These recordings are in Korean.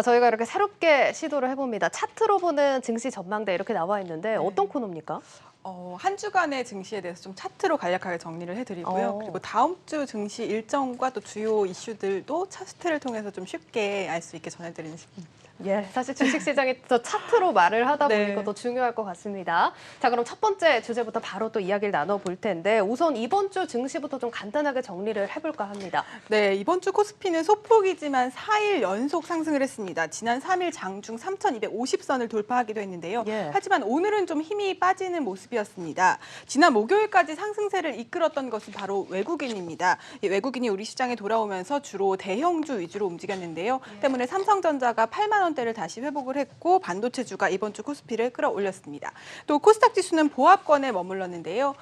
저희가 이렇게 새롭게 시도를 해봅니다. 차트로 보는 증시 전망대 이렇게 나와 있는데 어떤 코너입니까? 한 주간의 증시에 대해서 좀 차트로 간략하게 정리를 해드리고요. 그리고 다음 주 증시 일정과 또 주요 이슈들도 차트를 통해서 좀 쉽게 알 수 있게 전해드리는 시간입니다. 예, 사실 주식시장이 또 차트로 말을 하다 네. 보니까 더 중요할 것 같습니다. 자, 그럼 첫 번째 주제부터 바로 또 이야기를 나눠볼 텐데 우선 이번 주 증시부터 좀 간단하게 정리를 해볼까 합니다. 네, 이번 주 코스피는 소폭이지만 4일 연속 상승을 했습니다. 지난 3일 장중 3,250선을 돌파하기도 했는데요. 예. 하지만 오늘은 좀 힘이 빠지는 모습이었습니다. 지난 목요일까지 상승세를 이끌었던 것은 바로 외국인입니다. 이 외국인이 우리 시장에 돌아오면서 주로 대형주 위주로 움직였는데요. 때문에 삼성전자가 8만 원대를 다시 회복을 했고 반도체주가 이번 주 코스피를 끌어올렸습니다. 또 코스닥 지수는 보합권에 머물렀는데요.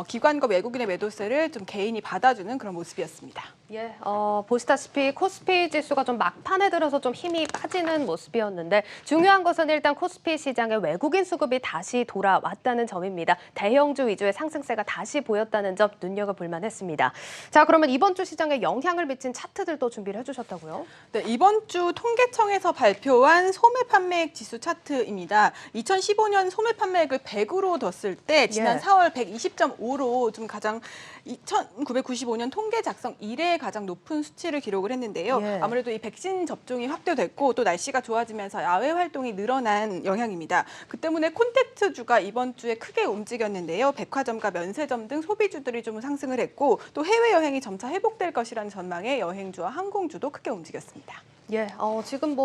기관과 외국인의 매도세를 좀 개인이 받아주는 그런 모습이었습니다. 예, 보시다시피 코스피 지수가 좀 막판에 들어서 좀 힘이 빠지는 모습이었는데 중요한 것은 일단 코스피 시장에 외국인 수급이 다시 돌아왔다는 점입니다. 대형주 위주의 상승세가 다시 보였다는 점 눈여겨볼 만했습니다. 자, 그러면 이번 주 시장에 영향을 미친 차트들도 준비를 해주셨다고요? 네, 이번 주 통계청에서 발표한 소매 판매액 지수 차트입니다. 2015년 소매 판매액을 100으로 뒀을 때 지난 예. 4월 120.5로 좀 가장 1995년 통계 작성 이래 가장 높은 수치를 기록을 했는데요. 예. 아무래도 이 백신 접종이 확대됐고 또 날씨가 좋아지면서 야외 활동이 늘어난 영향입니다. 그 때문에 콘텐츠주가 이번 주에 크게 움직였는데요. 백화점과 면세점 등 소비주들이 좀 상승을 했고 또 해외 여행이 점차 회복될 것이라는 전망에 여행주와 항공주도 크게 움직였습니다. 예, 지금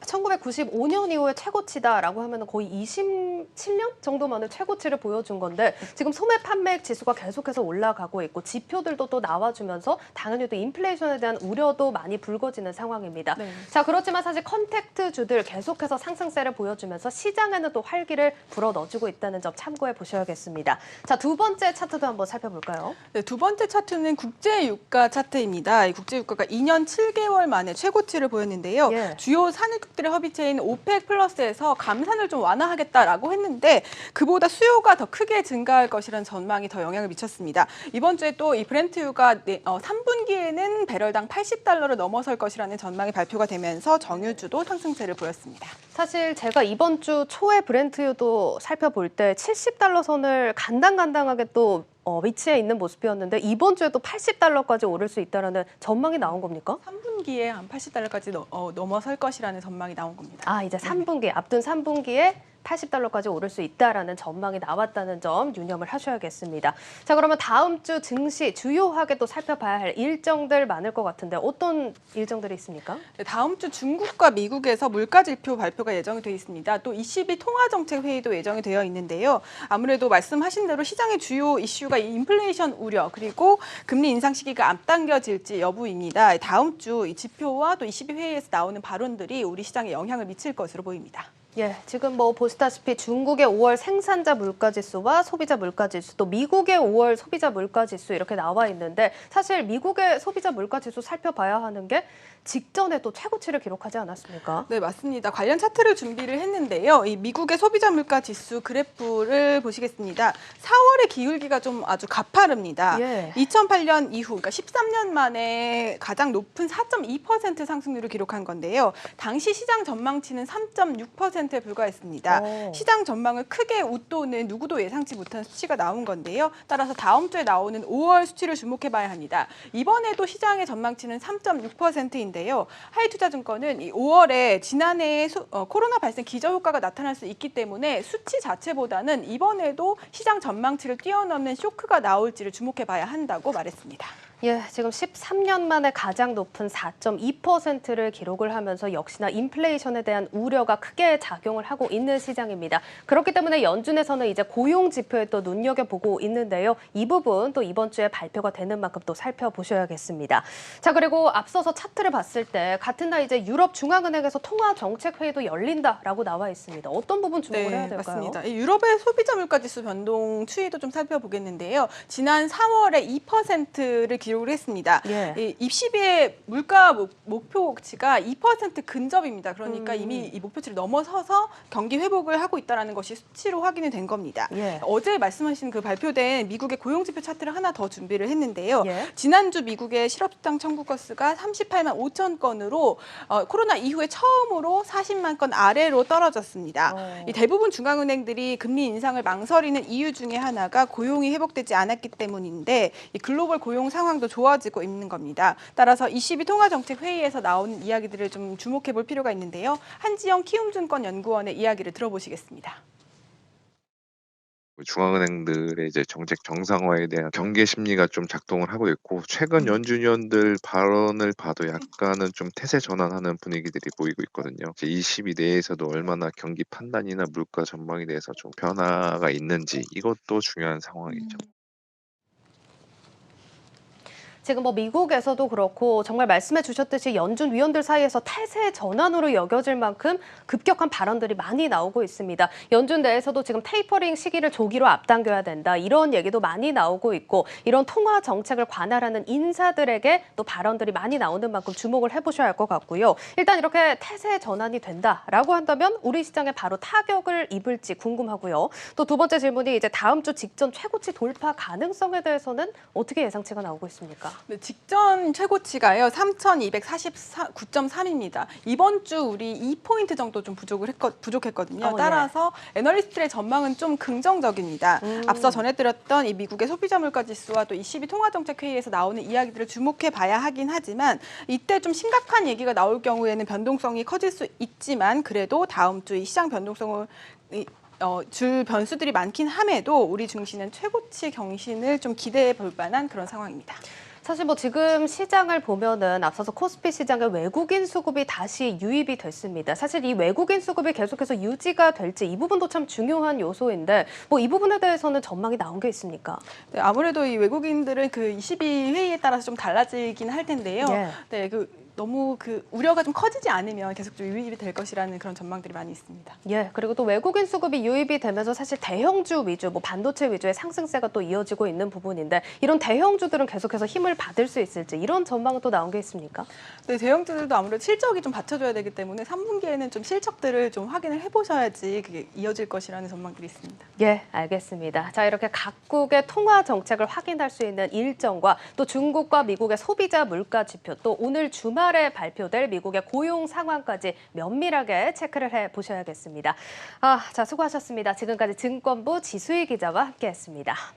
1995년 이후에 최고치다라고 하면 거의 27년 정도 만에 최고치를 보여준 건데 지금 소매 판매액 지수가 계속해서 올라가고 있고 지표들도 또 나와주면서 당연히 또 인플레이션에 대한 우려도 많이 불거지는 상황입니다. 네. 자, 그렇지만 사실 컨택트주들 계속해서 상승세를 보여주면서 시장에는 또 활기를 불어넣어주고 있다는 점 참고해 보셔야겠습니다. 자, 두 번째 차트도 한번 살펴볼까요? 네, 두 번째 차트는 국제유가 차트입니다. 이 국제유가가 2년 7개월 만에 최고치를 보였는데요. 예. 주요 산유국들의 협의체인 오펙 플러스에서 감산을 좀 완화하겠다라고 했는데 그보다 수요가 더 크게 증가할 것이라는 전망이 더 영향을 미쳤습니다. 이번 주에 또 이 브렌트유가 3분기에는 배럴당 80달러를 넘어설 것이라는 전망이 발표가 되면서 정유주도 상승세를 보였습니다. 사실 제가 이번 주 초에 브렌트유도 살펴볼 때 70달러 선을 간당간당하게 또 위치해 있는 모습이었는데 이번 주에 또 80달러까지 오를 수 있다는 전망이 나온 겁니까? 3분기에 한 80달러까지 넘어설 것이라는 전망이 나온 겁니다. 아, 이제 3분기, 앞둔 3분기에 80달러까지 오를 수 있다라는 전망이 나왔다는 점 유념을 하셔야겠습니다. 자, 그러면 다음 주 증시 주요하게 또 살펴봐야 할 일정들 많을 것 같은데 어떤 일정들이 있습니까? 네, 다음 주 중국과 미국에서 물가지표 발표가 예정이 되어 있습니다. 또 ECB 통화정책회의도 예정이 되어 있는데요. 아무래도 말씀하신 대로 시장의 주요 이슈가 이 인플레이션 우려 그리고 금리 인상 시기가 앞당겨질지 여부입니다. 다음 주 이 지표와 또 ECB 회의에서 나오는 발언들이 우리 시장에 영향을 미칠 것으로 보입니다. 예, 지금 보시다시피 중국의 5월 생산자 물가지수와 소비자 물가지수, 또 미국의 5월 소비자 물가지수 이렇게 나와 있는데 사실 미국의 소비자 물가지수 살펴봐야 하는 게 직전에 또 최고치를 기록하지 않았습니까? 네, 맞습니다. 관련 차트를 준비를 했는데요. 이 미국의 소비자 물가 지수 그래프를 보시겠습니다. 4월의 기울기가 좀 아주 가파릅니다. 예. 2008년 이후, 그러니까 13년 만에 가장 높은 4.2% 상승률을 기록한 건데요. 당시 시장 전망치는 3.6%에 불과했습니다. 오. 시장 전망을 크게 웃도는 누구도 예상치 못한 수치가 나온 건데요. 따라서 다음 주에 나오는 5월 수치를 주목해봐야 합니다. 이번에도 시장의 전망치는 3.6%인데 하이투자증권은 이 5월에 지난해 코로나 발생 기저효과가 나타날 수 있기 때문에 수치 자체보다는 이번에도 시장 전망치를 뛰어넘는 쇼크가 나올지를 주목해봐야 한다고 말했습니다. 예, 지금 13년 만에 가장 높은 4.2%를 기록을 하면서 역시나 인플레이션에 대한 우려가 크게 작용을 하고 있는 시장입니다. 그렇기 때문에 연준에서는 이제 고용 지표에 또 눈여겨보고 있는데요. 이 부분 또 이번 주에 발표가 되는 만큼 또 살펴보셔야겠습니다. 자, 그리고 앞서서 차트를 봤을 때 같은 날 이제 유럽 중앙은행에서 통화 정책 회의도 열린다라고 나와 있습니다. 어떤 부분 주목을 해야 될까요? 맞습니다. 이 유럽의 소비자 물가지수 변동 추이도 좀 살펴보겠는데요. 지난 4월에 2%를 기록을 했습니다. 예. 이 입시비의 물가 목표치가 2% 근접입니다. 그러니까 이미 이 목표치를 넘어서서 경기 회복을 하고 있다는 것이 수치로 확인이 된 겁니다. 예. 어제 말씀하신 그 발표된 미국의 고용지표 차트를 하나 더 준비를 했는데요. 예. 지난주 미국의 실업당 청구 건수가 38만 5천 건으로 코로나 이후에 처음으로 40만 건 아래로 떨어졌습니다. 이 대부분 중앙은행들이 금리 인상을 망설이는 이유 중에 하나가 고용이 회복되지 않았기 때문인데 이 글로벌 고용 상황도 좋아지고 있는 겁니다. 따라서 22 통화정책회의에서 나오는 이야기들을 좀 주목해 볼 필요가 있는데요. 한지영 키움증권 연구원의 이야기를 들어보시겠습니다. 중앙은행들의 이제 정책 정상화에 대한 경계 심리가 좀 작동을 하고 있고 최근 연준 위원들 발언을 봐도 약간은 좀 태세 전환하는 분위기들이 보이고 있거든요. 이제 22 내에서도 얼마나 경기 판단이나 물가 전망에 대해서 좀 변화가 있는지 이것도 중요한 상황이죠. 지금 뭐 미국에서도 그렇고 정말 말씀해 주셨듯이 연준 위원들 사이에서 태세 전환으로 여겨질 만큼 급격한 발언들이 많이 나오고 있습니다. 연준 내에서도 지금 테이퍼링 시기를 조기로 앞당겨야 된다. 이런 얘기도 많이 나오고 있고 이런 통화 정책을 관할하는 인사들에게 또 발언들이 많이 나오는 만큼 주목을 해보셔야 할 것 같고요. 일단 이렇게 태세 전환이 된다라고 한다면 우리 시장에 바로 타격을 입을지 궁금하고요. 또 두 번째 질문이 이제 다음 주 직전 최고치 돌파 가능성에 대해서는 어떻게 예상치가 나오고 있습니까? 네, 직전 최고치가요 3,249.3입니다. 이번 주 우리 2포인트 정도 좀 부족했거든요. 따라서 애널리스트의 전망은 좀 긍정적입니다. 앞서 전해드렸던 이 미국의 소비자 물가 지수와 또 22 통화정책회의에서 나오는 이야기들을 주목해 봐야 하긴 하지만 이때 좀 심각한 얘기가 나올 경우에는 변동성이 커질 수 있지만 그래도 다음 주 이 시장 변동성을 줄 변수들이 많긴 함에도 우리 증시는 최고치 경신을 좀 기대해 볼 만한 그런 상황입니다. 사실 뭐 지금 시장을 보면은 앞서서 코스피 시장에 외국인 수급이 다시 유입이 됐습니다. 사실 이 외국인 수급이 계속해서 유지가 될지 이 부분도 참 중요한 요소인데 뭐 이 부분에 대해서는 전망이 나온 게 있습니까? 네, 아무래도 이 외국인들은 그 22회의에 따라서 좀 달라지긴 할 텐데요. 예. 네, 너무 우려가 좀 커지지 않으면 계속 좀 유입이 될 것이라는 그런 전망들이 많이 있습니다. 예, 그리고 또 외국인 수급이 유입이 되면서 사실 대형주 위주, 뭐 반도체 위주의 상승세가 또 이어지고 있는 부분인데 이런 대형주들은 계속해서 힘을 받을 수 있을지 이런 전망은 또 나온 게 있습니까? 네, 대형주들도 아무래도 실적이 좀 받쳐줘야 되기 때문에 3분기에는 좀 실적들을 좀 확인을 해보셔야지 그게 이어질 것이라는 전망들이 있습니다. 예, 알겠습니다. 자, 이렇게 각국의 통화 정책을 확인할 수 있는 일정과 또 중국과 미국의 소비자 물가 지표 또 오늘 주말에 발표될 미국의 고용 상황까지 면밀하게 체크를 해보셔야겠습니다. 자, 수고하셨습니다. 지금까지 증권부 지수희 기자와 함께했습니다.